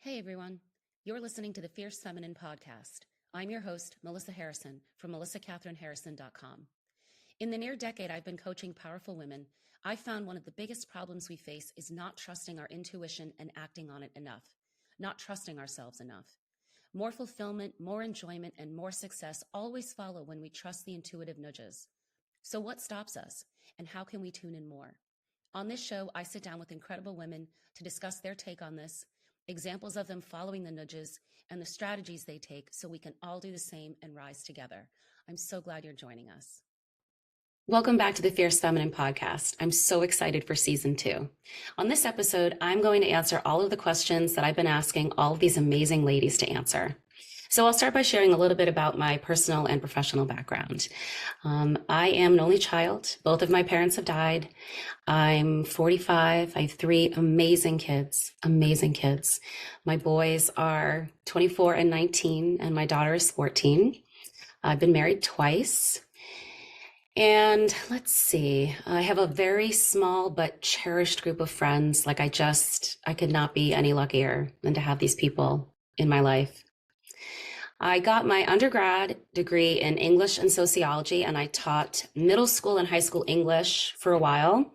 Hey everyone, you're listening to the Fierce Feminine podcast. I'm your host, Melissa Harrison from melissacatherineharrison.com. In the near decade I've been coaching powerful women, I've found one of the biggest problems we face is not trusting our intuition and acting on it enough, not trusting ourselves enough. More fulfillment, more enjoyment, and more success always follow when we trust the intuitive nudges. So what stops us, and how can we tune in more? On this show, I sit down with incredible women to discuss their take on this, examples of them following the nudges, and the strategies they take so we can all do the same and rise together. I'm so glad you're joining us. Welcome back to the Fierce Feminine podcast. I'm so excited for season 2. On this episode, I'm going to answer all of the questions that I've been asking all of these amazing ladies to answer. So I'll start by sharing a little bit about my personal and professional background. I am an only child. Both of my parents have died. I'm 45. I have 3 amazing kids. My boys are 24 and 19, and my daughter is 14. I've been married twice. And let's see, I have a very small but cherished group of friends. I could not be any luckier than to have these people in my life. I got my undergrad degree in English and sociology, and I taught middle school and high school English for a while.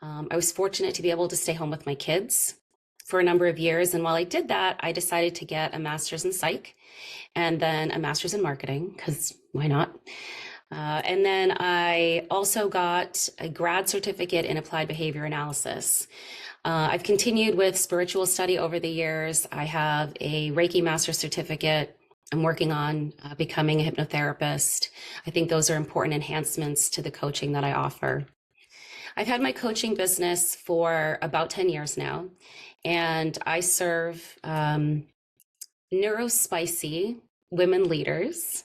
I was fortunate to be able to stay home with my kids for a number of years. And while I did that, I decided to get a master's in psych and then a master's in marketing, because why not? And then I also got a grad certificate in applied behavior analysis. I've continued with spiritual study over the years. I have a Reiki master's certificate. I'm working on becoming a hypnotherapist. I think those are important enhancements to the coaching that I offer. I've had my coaching business for about 10 years now, and I serve neurospicy women leaders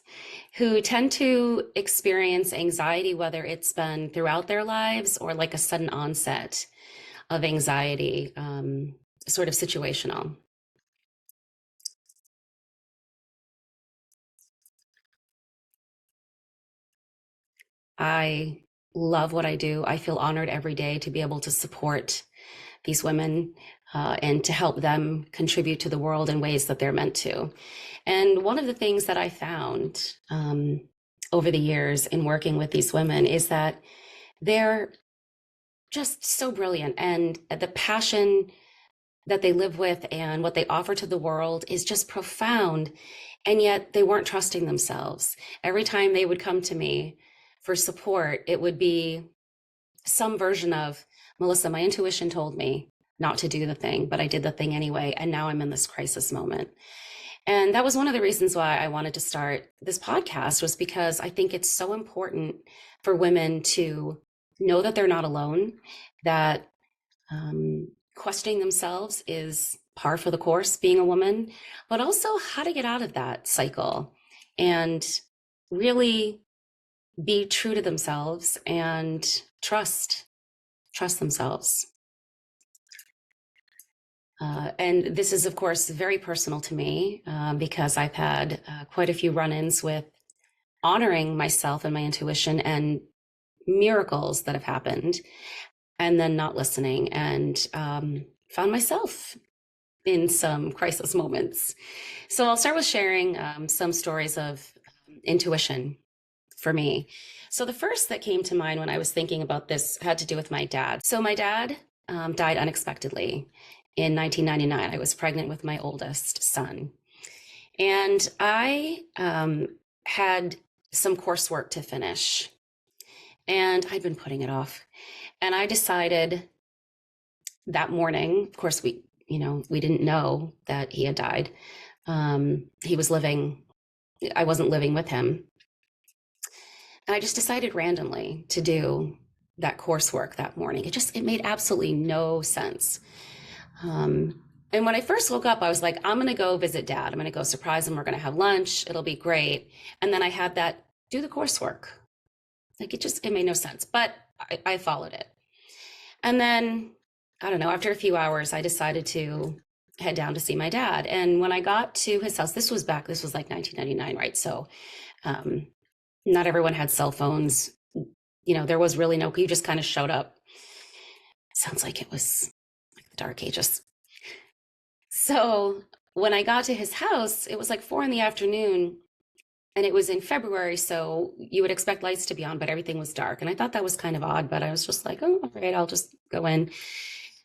who tend to experience anxiety, whether it's been throughout their lives or like a sudden onset of anxiety, sort of situational. I love what I do. I feel honored every day to be able to support these women and to help them contribute to the world in ways that they're meant to. And one of the things that I found over the years in working with these women is that they're just so brilliant, and the passion that they live with and what they offer to the world is just profound. And yet they weren't trusting themselves. Every time they would come to me for support, it would be some version of, Melissa, my intuition told me not to do the thing, but I did the thing anyway. And now I'm in this crisis moment. And that was one of the reasons why I wanted to start this podcast, was because I think it's so important for women to know that they're not alone, that questioning themselves is par for the course being a woman, but also how to get out of that cycle and really be true to themselves and trust themselves. And this is, of course, very personal to me because I've had quite a few run-ins with honoring myself and my intuition and miracles that have happened, and then not listening, and found myself in some crisis moments. So I'll start with sharing some stories of intuition for me. So the first that came to mind when I was thinking about this had to do with my dad. So my dad died unexpectedly in 1999. I was pregnant with my oldest son. And I had some coursework to finish. And I'd been putting it off. And I decided that morning, of course, we didn't know that he had died. He was living, I wasn't living with him. And I just decided randomly to do that coursework that morning. It made absolutely no sense. And when I first woke up, I was like, I'm going to go visit Dad. I'm going to go surprise him. We're going to have lunch. It'll be great. And then I had that, do the coursework. It made no sense, but I followed it. And then, I don't know, after a few hours, I decided to head down to see my dad. And when I got to his house, this was like 1999, right? So not everyone had cell phones. There was really you just kind of showed up. Sounds like it was like the Dark Ages. So when I got to his house, it was like 4 in the afternoon, and it was in February, so you would expect lights to be on, but everything was dark. And I thought that was kind of odd, but I was just like, oh, all right, I'll just go in.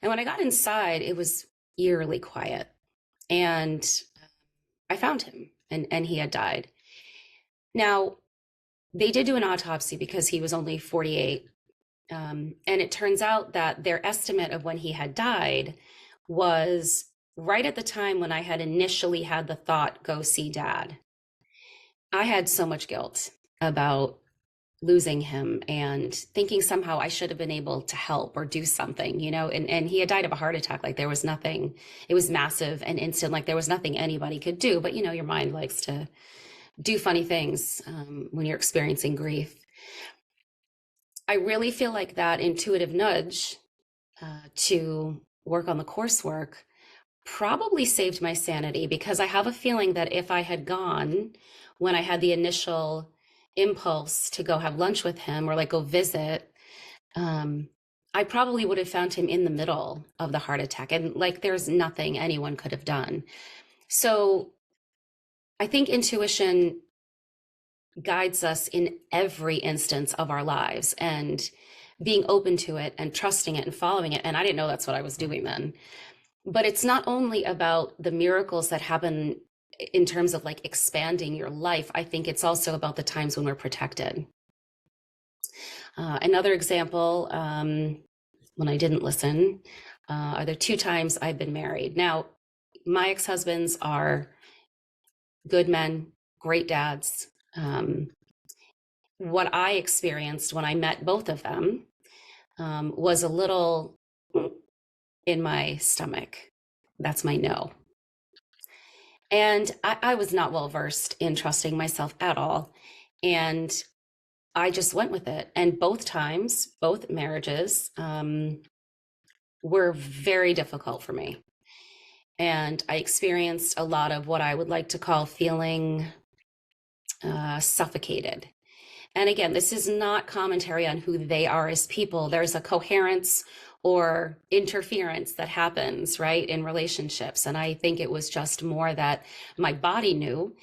And when I got inside, it was eerily quiet. And I found him, and he had died. Now, they did do an autopsy because he was only 48. And it turns out that their estimate of when he had died was right at the time when I had initially had the thought, go see dad. I had so much guilt about losing him and thinking somehow I should have been able to help or do something, and he had died of a heart attack. Like there was nothing, it was massive and instant, like there was nothing anybody could do. But your mind likes to do funny things when you're experiencing grief. I really feel like that intuitive nudge to work on the coursework probably saved my sanity, because I have a feeling that if I had gone when I had the initial impulse to go have lunch with him or like go visit, I probably would have found him in the middle of the heart attack. And like there's nothing anyone could have done. So I think intuition guides us in every instance of our lives, and being open to it and trusting it and following it. And I didn't know that's what I was doing then. But it's not only about the miracles that happen in terms of like expanding your life. I think it's also about the times when we're protected. Another example, when I didn't listen, are the 2 times I've been married. Now, my ex-husbands are good men, great dads. What I experienced when I met both of them was a little in my stomach. That's my no. And I was not well versed in trusting myself at all. And I just went with it. And both times, both marriages were very difficult for me. And I experienced a lot of what I would like to call feeling suffocated. And again, this is not commentary on who they are as people. There's a coherence or interference that happens, right, in relationships. And I think it was just more that my body knew,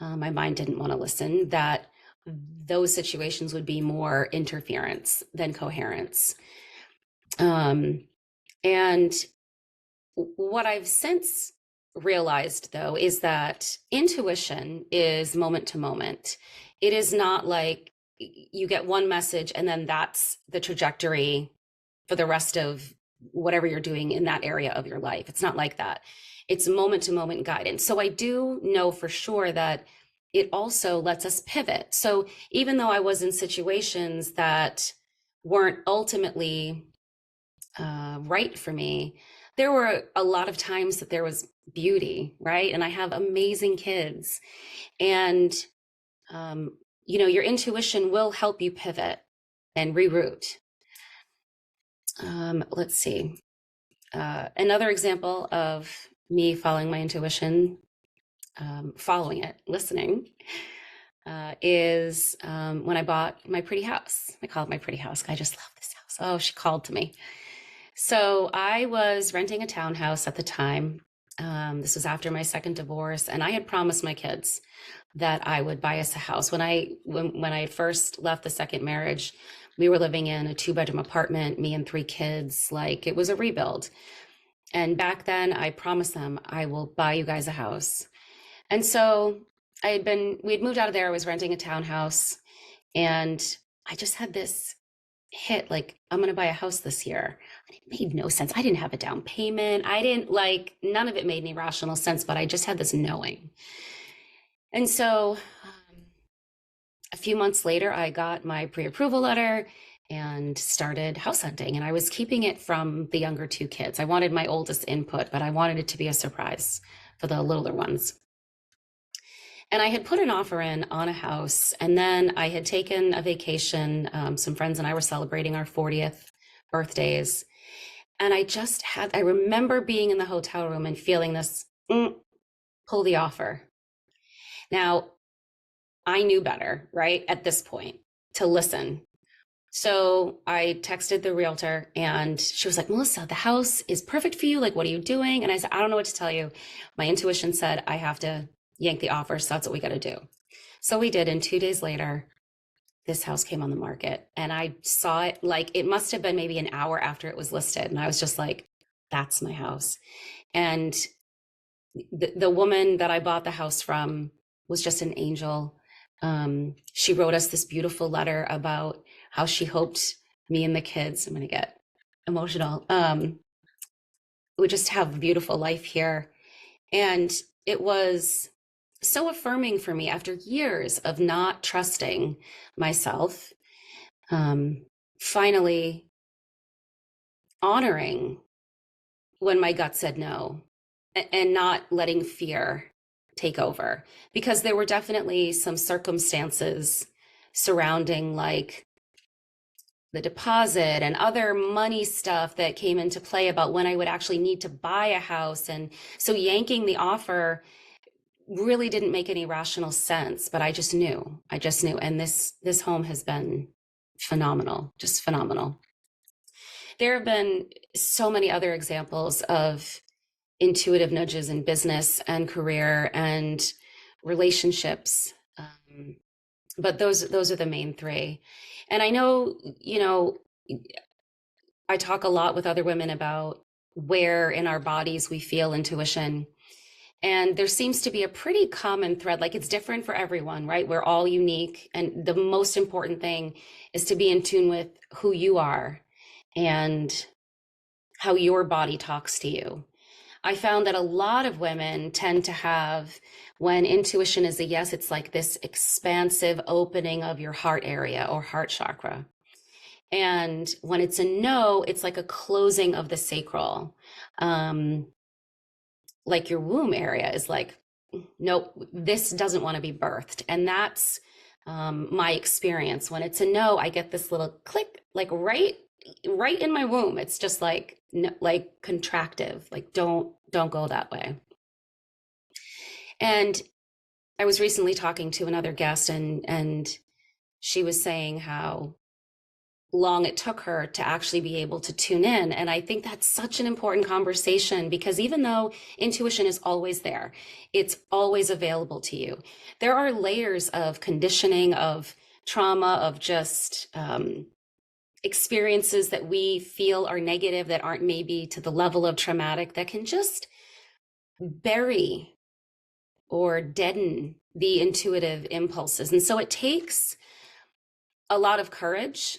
my mind didn't want to listen, that those situations would be more interference than coherence. And what I've since realized, though, is that intuition is moment to moment. It is not like you get one message and then that's the trajectory for the rest of whatever you're doing in that area of your life. It's not like that. It's moment to moment guidance. So I do know for sure that it also lets us pivot. So even though I was in situations that weren't ultimately right for me, there were a lot of times that there was beauty, right? And I have amazing kids. And your intuition will help you pivot and reroute. Let's see. Another example of me following my intuition, following it, listening, is when I bought my pretty house. I call it my pretty house. I just love this house. Oh, she called to me. So I was renting a townhouse at the time. This was after my second divorce, and I had promised my kids that I would buy us a house. When I first left the second marriage, we were living in a 2-bedroom apartment, me and 3 kids. Like it was a rebuild. And back then I promised them, I will buy you guys a house. And so we'd moved out of there. I was renting a townhouse, and I just had this hit, like, I'm going to buy a house this year. And it made no sense. I didn't have a down payment. None of it made any rational sense, but I just had this knowing. And so a few months later, I got my pre-approval letter and started house hunting. And I was keeping it from the younger 2 kids. I wanted my oldest input, but I wanted it to be a surprise for the littler ones. And I had put an offer in on a house, and then I had taken a vacation. Some friends and I were celebrating our 40th birthdays. And I remember being in the hotel room and feeling this, pull the offer. Now, I knew better, right, at this point, to listen. So I texted the realtor and she was like, Melissa, the house is perfect for you. Like, what are you doing? And I said, I don't know what to tell you. My intuition said I have to yank the offer. So that's what we got to do. So we did. And 2 days later, this house came on the market and I saw it like it must have been maybe an hour after it was listed. And I was just like, that's my house. And the woman that I bought the house from was just an angel. She wrote us this beautiful letter about how she hoped me and the kids, I'm going to get emotional, would just have a beautiful life here. And it was so affirming for me after years of not trusting myself, finally honoring when my gut said no and not letting fear take over, because there were definitely some circumstances surrounding like the deposit and other money stuff that came into play about when I would actually need to buy a house. And so yanking the offer really didn't make any rational sense, but I just knew. And this home has been phenomenal, just phenomenal. There have been so many other examples of intuitive nudges in business and career and relationships. But those are the main three. And I know, I talk a lot with other women about where in our bodies we feel intuition. And there seems to be a pretty common thread, like it's different for everyone, right? We're all unique. And the most important thing is to be in tune with who you are and how your body talks to you. I found that a lot of women tend to have, when intuition is a yes, it's like this expansive opening of your heart area or heart chakra. And when it's a no, it's like a closing of the sacral. Like your womb area is like, nope, this doesn't want to be birthed. And that's my experience. When it's a no, I get this little click, like right in my womb. It's just like, no, like contractive, like don't go that way. And I was recently talking to another guest and she was saying how long it took her to actually be able to tune in. And I think that's such an important conversation, because even though intuition is always there, it's always available to you. There are layers of conditioning, of trauma, of just experiences that we feel are negative, that aren't maybe to the level of traumatic, that can just bury or deaden the intuitive impulses. And so it takes a lot of courage,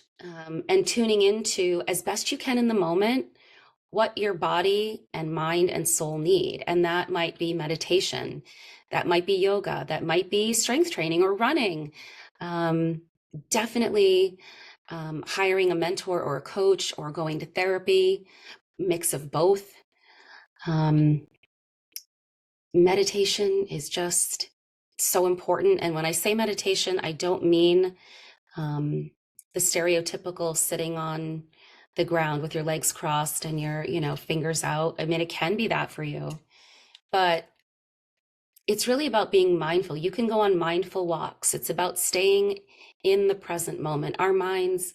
and tuning into, as best you can in the moment, what your body and mind and soul need. And that might be meditation, that might be yoga, that might be strength training or running. Definitely hiring a mentor or a coach or going to therapy, mix of both. Meditation is just so important. And when I say meditation, I don't mean the stereotypical sitting on the ground with your legs crossed and your, fingers out. I mean, it can be that for you, but it's really about being mindful. You can go on mindful walks. It's about staying in the present moment. Our minds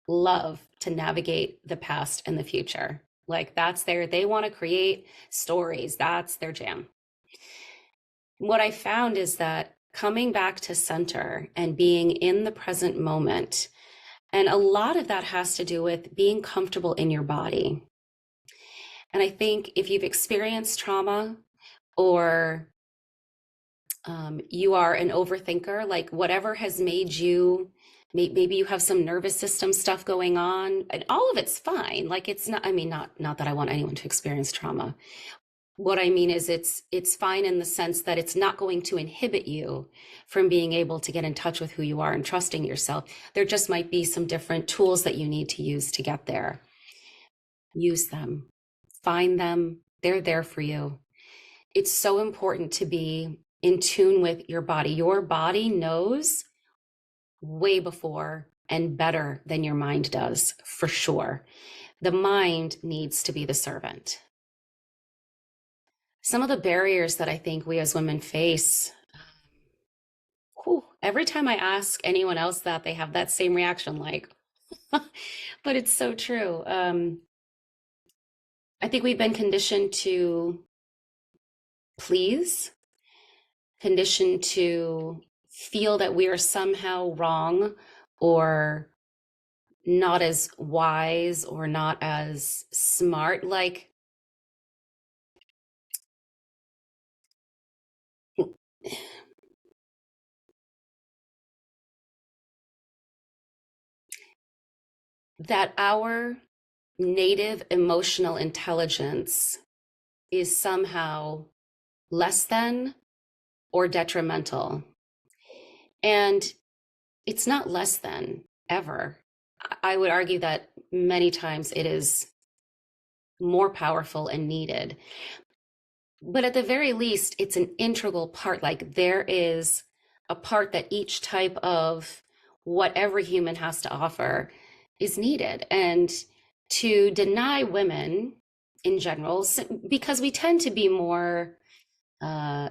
love to navigate the past and the future. Like they want to create stories. That's their jam. What I found is that coming back to center and being in the present moment, and a lot of that has to do with being comfortable in your body. And I think if you've experienced trauma, or you are an overthinker, like whatever has made you, maybe you have some nervous system stuff going on, and all of it's fine. Like it's not, I mean, not that I want anyone to experience trauma. What I mean is it's fine in the sense that it's not going to inhibit you from being able to get in touch with who you are and trusting yourself. There just might be some different tools that you need to use to get there. Use them, find them. They're there for you. It's so important to be in tune with your body. Your body knows way before and better than your mind does, for sure. The mind needs to be the servant. Some of the barriers that I think we as women face, every time I ask anyone else that, they have that same reaction, like, But it's so true. I think we've been conditioned to please, conditioned to feel that we are somehow wrong or not as wise or not as smart. Like that our native emotional intelligence is somehow less than or detrimental. And it's not less than ever. I would argue that many times it is more powerful and needed. But at the very least, it's an integral part. Like there is a part that each type of what every human has to offer is needed. And to deny women in general, because we tend to be more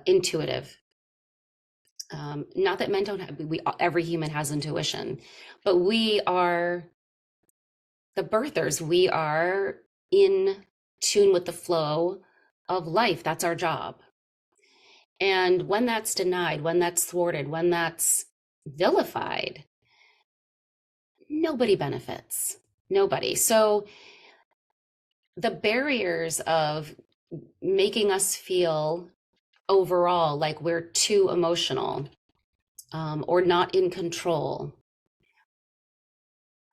intuitive. Not that men don't have, every human has intuition, but we are the birthers. We are in tune with the flow of life. That's our job. And when that's denied, when that's thwarted, when that's vilified, nobody benefits. Nobody. So the barriers of making us feel overall like we're too emotional or not in control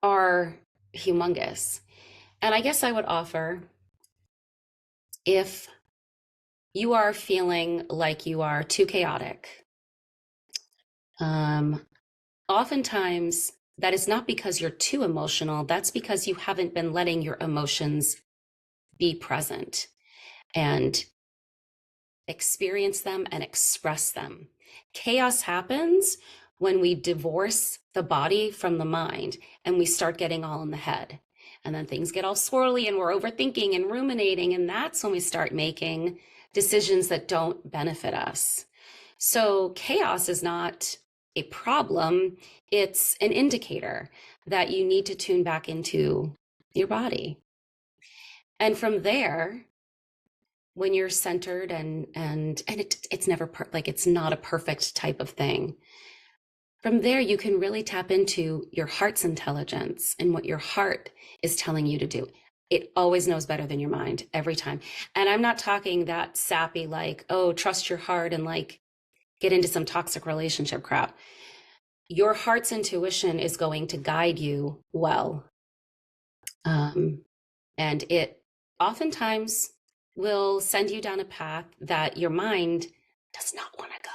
are humongous. And I guess I would offer, if you are feeling like you are too chaotic, um, oftentimes that is not because you're too emotional. That's because you haven't been letting your emotions be present and experience them and express them. Chaos happens when we divorce the body from the mind and we start getting all in the head. And then things get all swirly and we're overthinking and ruminating. And that's when we start making decisions that don't benefit us. So chaos is not a problem. It's an indicator that you need to tune back into your body. And from there, when you're centered and it's never like it's not a perfect type of thing. From there, you can really tap into your heart's intelligence and what your heart is telling you to do. It always knows better than your mind every time. And I'm not talking that sappy, like, oh, trust your heart and like get into some toxic relationship crap. Your heart's intuition is going to guide you well. And it oftentimes will send you down a path that your mind does not want to go.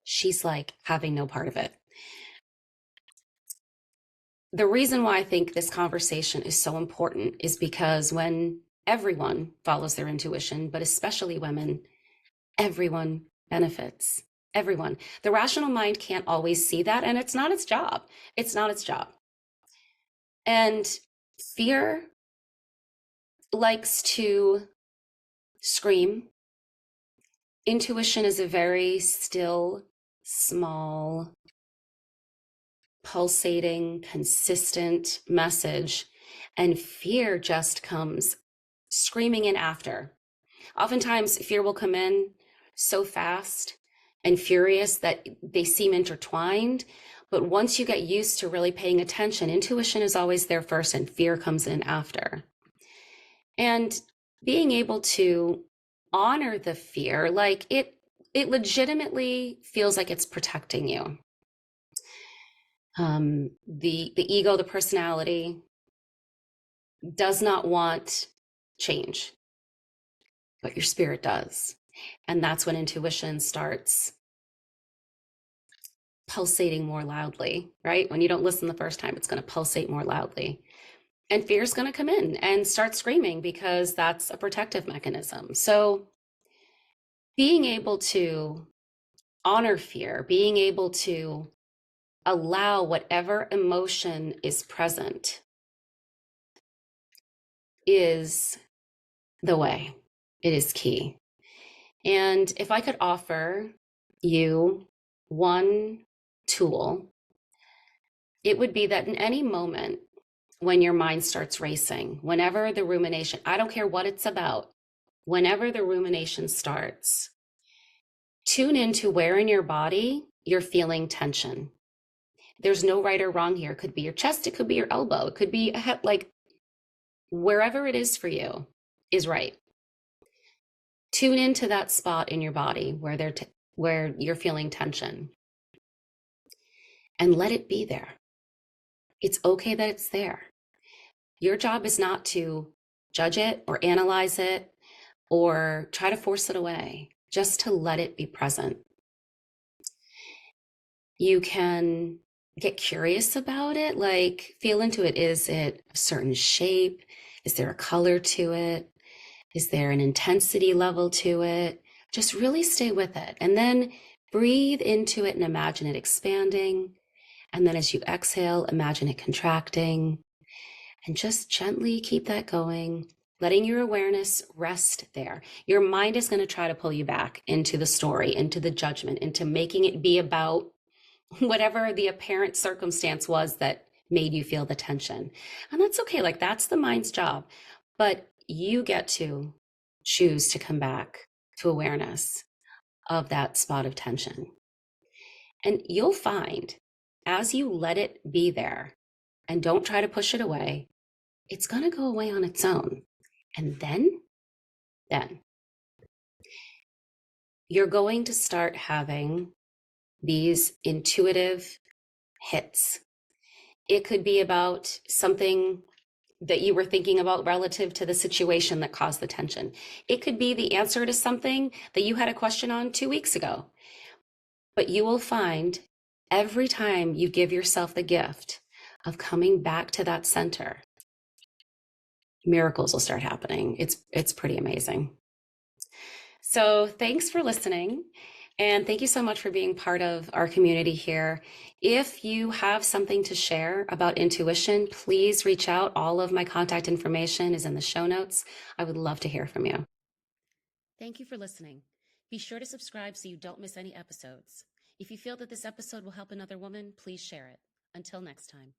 She's like having no part of it. The reason why I think this conversation is so important is because when everyone follows their intuition, but especially women, everyone benefits. Everyone. The rational mind can't always see that, and it's not its job. It's not its job. And fear likes to scream. Intuition is a very still, small, pulsating, consistent message, and fear just comes screaming in after. Oftentimes, fear will come in so fast and furious that they seem intertwined. But once you get used to really paying attention, intuition is always there first and fear comes in after. And being able to honor the fear, like it legitimately feels like it's protecting you. The ego, the personality does not want change, but your spirit does. And that's when intuition starts pulsating more loudly, right? When you don't listen the first time, it's going to pulsate more loudly. And fear is going to come in and start screaming because that's a protective mechanism. So being able to honor fear, being able to allow whatever emotion is present is the way. It is key. And if I could offer you one tool, it would be that in any moment when your mind starts racing, whenever the rumination, I don't care what it's about, whenever the rumination starts, tune into where in your body you're feeling tension. There's no right or wrong here. It could be your chest, it could be your elbow, it could be a head, like wherever it is for you is right. Tune into that spot in your body where you're feeling tension and let it be there. It's okay that it's there. Your job is not to judge it or analyze it or try to force it away, just to let it be present. You can get curious about it, like feel into it. Is it a certain shape? Is there a color to it? Is there an intensity level to it? Just really stay with it. And then breathe into it and imagine it expanding. And then as you exhale, imagine it contracting. And just gently keep that going, letting your awareness rest there. Your mind is going to try to pull you back into the story, into the judgment, into making it be about whatever the apparent circumstance was that made you feel the tension. And that's okay. Like that's the mind's job. But you get to choose to come back to awareness of that spot of tension. And you'll find as you let it be there and don't try to push it away, it's going to go away on its own. And then you're going to start having these intuitive hits. It could be about something that you were thinking about relative to the situation that caused the tension. It could be the answer to something that you had a question on 2 weeks ago. But you will find every time you give yourself the gift of coming back to that center, miracles will start happening. It's pretty amazing. So thanks for listening. And thank you so much for being part of our community here. If you have something to share about intuition, please reach out. All of my contact information is in the show notes. I would love to hear from you. Thank you for listening. Be sure to subscribe so you don't miss any episodes. If you feel that this episode will help another woman, please share it. Until next time.